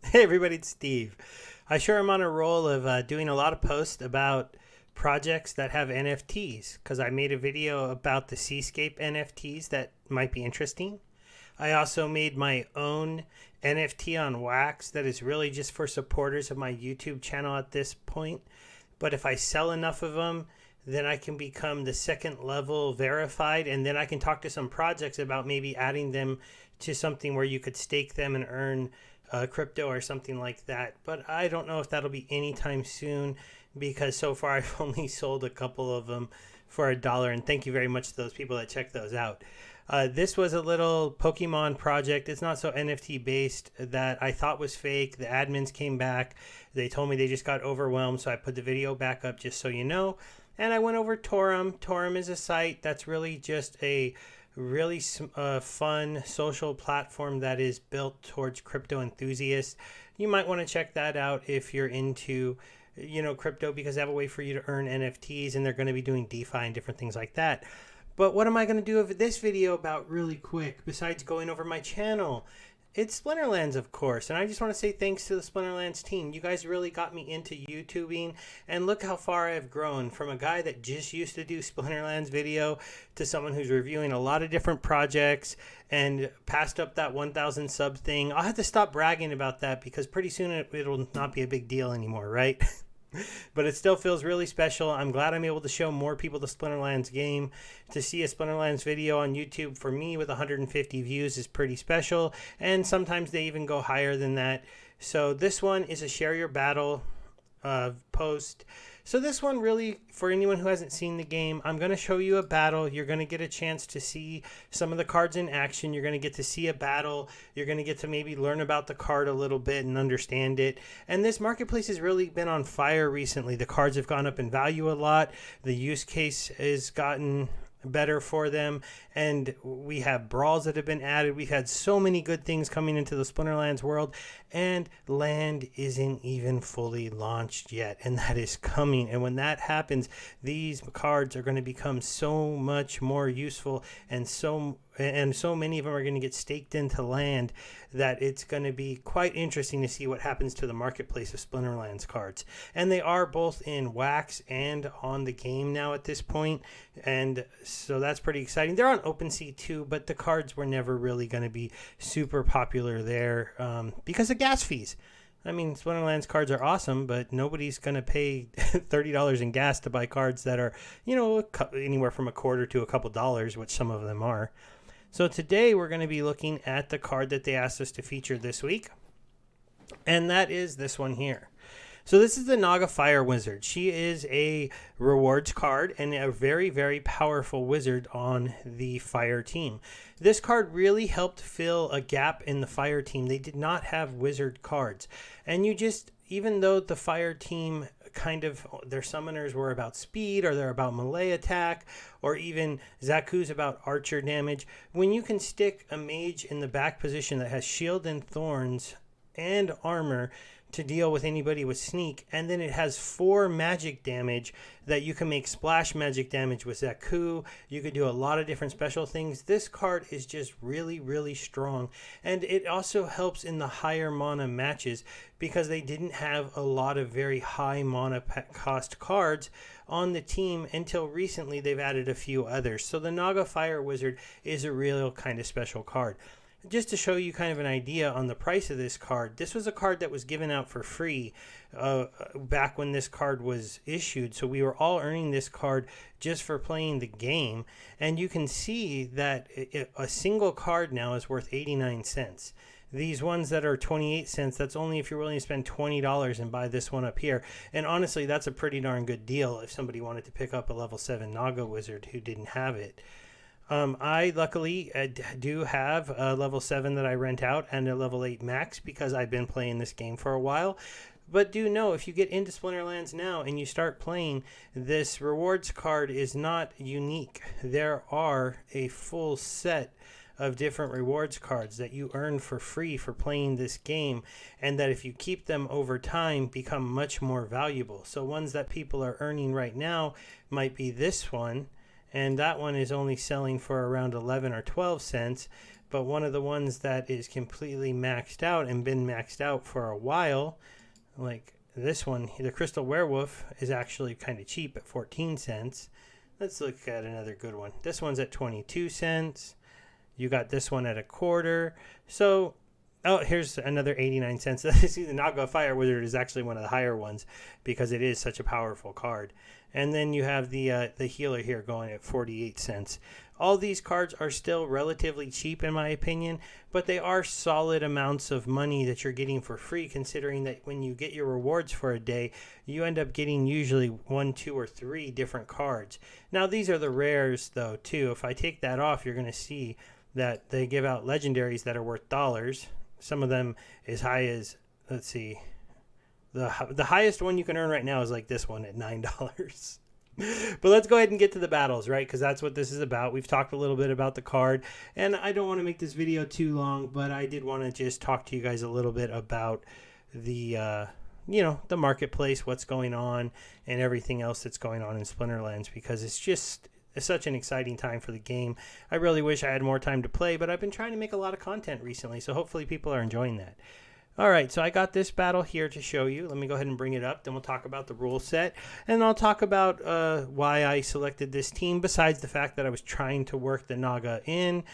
Hey everybody, it's Steve. I sure am on a roll of doing a lot of posts about projects that have NFTs because I made a video about the Seascape NFTs that might be interesting. I also made my own NFT on Wax that is really just for supporters of my YouTube channel at this point. But if I sell enough of them, then I can become the second level verified, and then I can talk to some projects about maybe adding them to something where you could stake them and earn crypto or something like that. But I don't know if that'll be anytime soon because so far I've only sold a couple of them for $1. And thank you very much to those people that checked those out. This was a little Pokemon project. It's not so NFT based that I thought was fake. The admins came back. They told me they just got overwhelmed. So I put the video back up just so you know. And I went over Torum. Torum is a site that's really just a really fun social platform that is built towards crypto enthusiasts. You might want to check that out if you're into crypto, because they have a way for you to earn NFTs, and they're going to be doing DeFi and different things like that. But what am I going to do with this video about really quick besides going over my channel? It's Splinterlands, of course, and I just want to say thanks to the Splinterlands team. You guys really got me into YouTubing, and look how far I've grown from a guy that just used to do Splinterlands video to someone who's reviewing a lot of different projects and passed up that 1,000 sub thing. I'll have to stop bragging about that because pretty soon it'll not be a big deal anymore, right? But it still feels really special. I'm glad I'm able to show more people the Splinterlands game. To see a Splinterlands video on YouTube for me with 150 views is pretty special, and sometimes they even go higher than that. So this one is a share your battle post. So this one really, for anyone who hasn't seen the game, I'm going to show you a battle. You're going to get a chance to see some of the cards in action. You're going to get to see a battle. You're going to get to maybe learn about the card a little bit and understand it. And this marketplace has really been on fire recently. The cards have gone up in value a lot. The use case has gotten better for them, and we have brawls that have been added. We've had so many good things coming into the Splinterlands world, and land isn't even fully launched yet, and that is coming. And when that happens, these cards are going to become so much more useful, and so many of them are going to get staked into land that it's going to be quite interesting to see what happens to the marketplace of Splinterlands cards. And they are both in Wax and on the game now at this point, and so that's pretty exciting. They're on OpenSea too, but the cards were never really going to be super popular there because of gas fees. I mean, Splinterlands cards are awesome, but nobody's going to pay $30 in gas to buy cards that are, anywhere from a quarter to a couple dollars, which some of them are. So today we're going to be looking at the card that they asked us to feature this week, and that is this one here. So this is the Naga Fire Wizard. She is a rewards card and a very, very powerful wizard on the Fire team. This card really helped fill a gap in the Fire team. They did not have wizard cards. And even though the Fire team their summoners were about speed, or they're about melee attack, or even Zaku's about archer damage, when you can stick a mage in the back position that has shield and thorns and armor to deal with anybody with sneak, and then it has 4 magic damage that you can make splash magic damage with Zaku. You could do a lot of different special things. This card is just really, really strong, and it also helps in the higher mana matches because they didn't have a lot of very high mana cost cards on the team until recently. They've added a few others. So the Naga Fire Wizard is a real kind of special card. Just to show you kind of an idea on the price of this card, this was a card that was given out for free back when this card was issued. So we were all earning this card just for playing the game. And you can see that a single card now is worth 89 cents. These ones that are 28 cents, that's only if you're willing to spend $20 and buy this one up here. And honestly, that's a pretty darn good deal if somebody wanted to pick up a level 7 Naga Wizard who didn't have it. I luckily do have a level 7 that I rent out and a level 8 max because I've been playing this game for a while. But do know, if you get into Splinterlands now and you start playing, this rewards card is not unique. There are a full set of different rewards cards that you earn for free for playing this game, and that if you keep them over time become much more valuable. So ones that people are earning right now might be this one, and that one is only selling for around 11 or 12 cents. But one of the ones that is completely maxed out and been maxed out for a while, like this one, the Crystal Werewolf, is actually kind of cheap at 14 cents. Let's look at another good one. This one's at 22 cents. You got this one at a quarter. So, oh, here's another 89 cents. See, the Naga Fire Wizard is actually one of the higher ones because it is such a powerful card. And then you have the healer here going at 48 cents. All these cards are still relatively cheap in my opinion, but they are solid amounts of money that you're getting for free, considering that when you get your rewards for a day, you end up getting usually 1, 2, or 3 different cards. Now, these are the rares though too. If I take that off, you're going to see that they give out legendaries that are worth dollars. Some of them as high as, let's see, the highest one you can earn right now is like this one at $9. But let's go ahead and get to the battles, right? Because that's what this is about. We've talked a little bit about the card, and I don't want to make this video too long, but I did want to just talk to you guys a little bit about the the marketplace, what's going on, and everything else that's going on in Splinterlands, because it's such an exciting time for the game. I really wish I had more time to play, but I've been trying to make a lot of content recently, so hopefully people are enjoying that. All right, so I got this battle here to show you. Let me go ahead and bring it up. Then we'll talk about the rule set, and I'll talk about why I selected this team, besides the fact that I was trying to work the Naga in.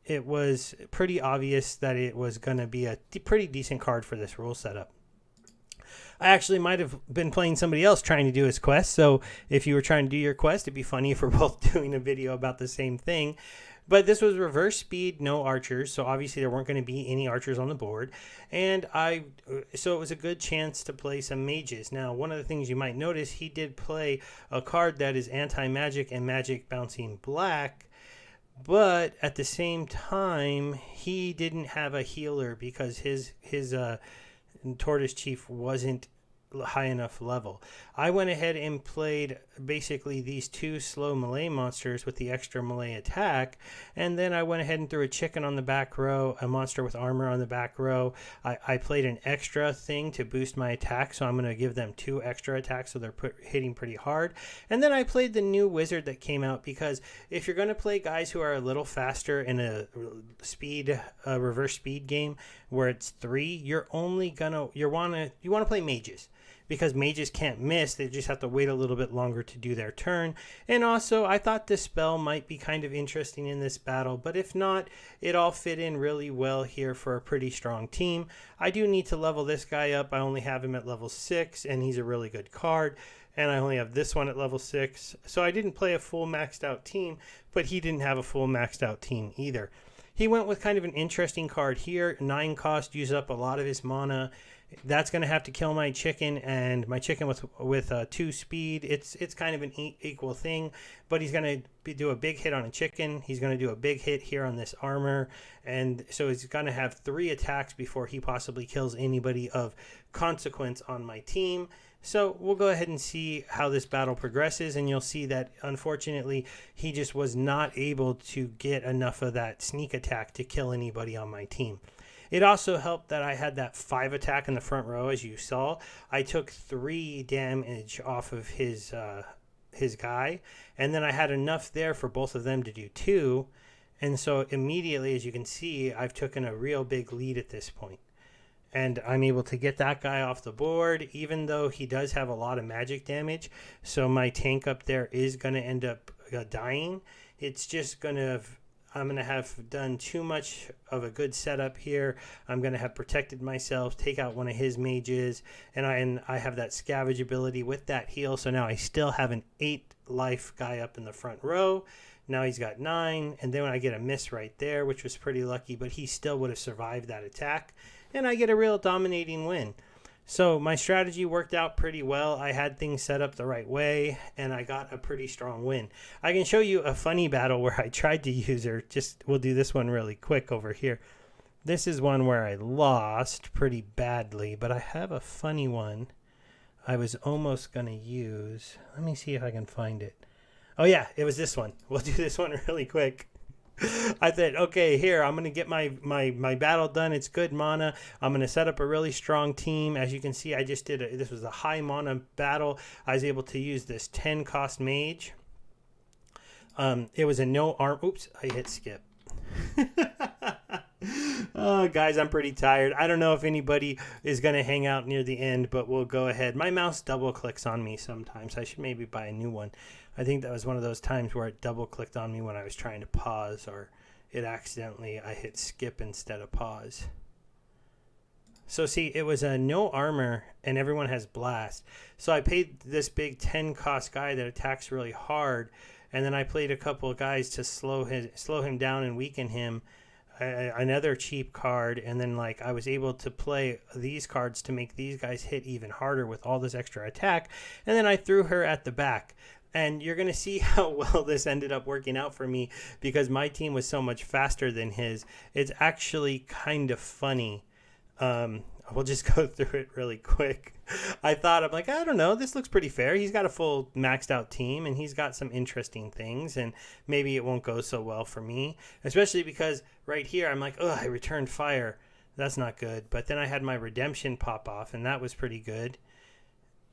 It was pretty obvious that it was going to be a pretty decent card for this rule setup. I actually might have been playing somebody else trying to do his quest, so if you were trying to do your quest, it'd be funny if we're both doing a video about the same thing. But this was reverse speed, no archers, so obviously there weren't going to be any archers on the board. And so it was a good chance to play some mages. Now, one of the things you might notice, he did play a card that is anti-magic and magic bouncing black, but at the same time, he didn't have a healer because his Tortoise Chief wasn't high enough level. I went ahead and played basically these 2 slow melee monsters with the extra melee attack, and then I went ahead and threw a chicken on the back row, a monster with armor on the back row. I played an extra thing to boost my attack, so I'm going to give them 2 extra attacks so they're hitting pretty hard. And then I played the new wizard that came out, because if you're going to play guys who are a little faster in a reverse speed game where it's 3, you want to play mages, because mages can't miss. They just have to wait a little bit longer to do their turn. And also, I thought this spell might be kind of interesting in this battle, but if not, it all fit in really well here for a pretty strong team. I do need to level this guy up. I only have him at level 6, and he's a really good card. And I only have this one at level 6. So I didn't play a full maxed out team, but he didn't have a full maxed out team either. He went with kind of an interesting card here. 9 cost, use up a lot of his mana. That's going to have to kill my chicken, and my chicken with 2 speed. It's kind of an equal thing, but he's going to do a big hit on a chicken. He's going to do a big hit here on this armor, and so he's going to have 3 attacks before he possibly kills anybody of consequence on my team. So we'll go ahead and see how this battle progresses, and you'll see that unfortunately he just was not able to get enough of that sneak attack to kill anybody on my team. It also helped that I had that 5 attack in the front row, as you saw. I took 3 damage off of his guy, and then I had enough there for both of them to do 2. And so immediately, as you can see, I've taken a real big lead at this point. And I'm able to get that guy off the board, even though he does have a lot of magic damage. So my tank up there is going to end up dying. It's just going to... I'm going to have done too much of a good setup here. I'm going to have protected myself, take out one of his mages, and I have that scavenge ability with that heal. So now I still have an 8 life guy up in the front row. Now he's got 9, and then I get a miss right there, which was pretty lucky, but he still would have survived that attack, and I get a real dominating win. So my strategy worked out pretty well. I had things set up the right way, and I got a pretty strong win. I can show you a funny battle where I tried to use her. We'll do this one really quick over here. This is one where I lost pretty badly, but I have a funny one I was almost going to use. Let me see if I can find it. Oh yeah, it was this one. We'll do this one really quick. I thought, okay, here, I'm going to get my battle done. It's good mana. I'm going to set up a really strong team. As you can see, I just this was a high mana battle. I was able to use this 10 cost mage. It was a no arm. Oops, I hit skip. Oh, guys, I'm pretty tired. I don't know if anybody is going to hang out near the end, but we'll go ahead. My mouse double clicks on me sometimes. I should maybe buy a new one. I think that was one of those times where it double clicked on me when I was trying to pause, or I hit skip instead of pause. So see, it was a no armor and everyone has blast. So I paid this big 10 cost guy that attacks really hard, and then I played a couple of guys to slow him down and weaken him. Another cheap card, and then like I was able to play these cards to make these guys hit even harder with all this extra attack, and then I threw her at the back. And you're going to see how well this ended up working out for me because my team was so much faster than his. It's actually kind of funny. We'll just go through it really quick. I'm like, I don't know, this looks pretty fair. He's got a full maxed out team and he's got some interesting things, and maybe it won't go so well for me, especially because right here I'm like, oh, I returned fire. That's not good. But then I had my redemption pop off and that was pretty good.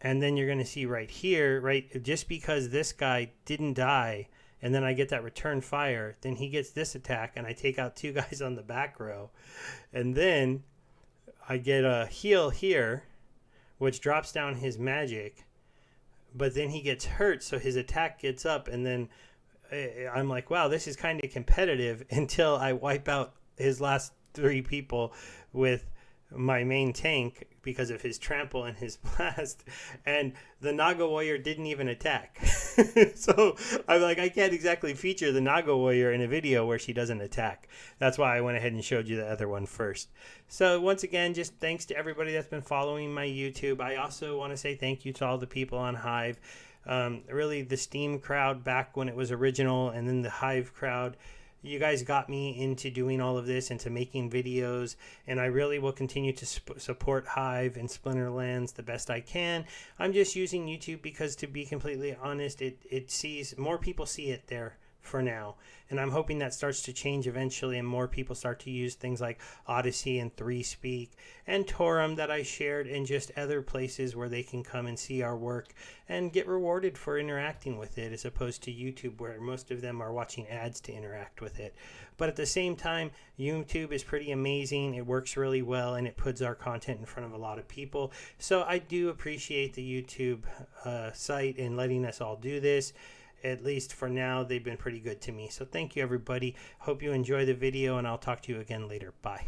And then you're going to see right here, right, just because this guy didn't die and then I get that return fire, then he gets this attack and I take out 2 guys on the back row. And then I get a heal here, which drops down his magic, but then he gets hurt, so his attack gets up, and then I'm like, wow, this is kind of competitive until I wipe out his last 3 people with my main tank because of his trample and his blast, and the Naga Warrior didn't even attack. So I'm like, I can't exactly feature the Naga Warrior in a video where she doesn't attack. That's why I went ahead and showed you the other one first. So once again, just thanks to everybody that's been following my YouTube. I also want to say thank you to all the people on Hive. Really the Steam crowd back when it was original, and then the Hive crowd. You guys got me into doing all of this, into making videos, and I really will continue to support Hive and Splinterlands the best I can. I'm just using YouTube because, to be completely honest, it sees more people see it there for now, and I'm hoping that starts to change eventually and more people start to use things like Odyssey and 3Speak and Torum that I shared, and just other places where they can come and see our work and get rewarded for interacting with it, as opposed to YouTube where most of them are watching ads to interact with it. But at the same time, YouTube is pretty amazing. It works really well and it puts our content in front of a lot of people. So I do appreciate the YouTube site and letting us all do this. At least for now, they've been pretty good to me. So thank you, everybody. Hope you enjoy the video, and I'll talk to you again later. Bye.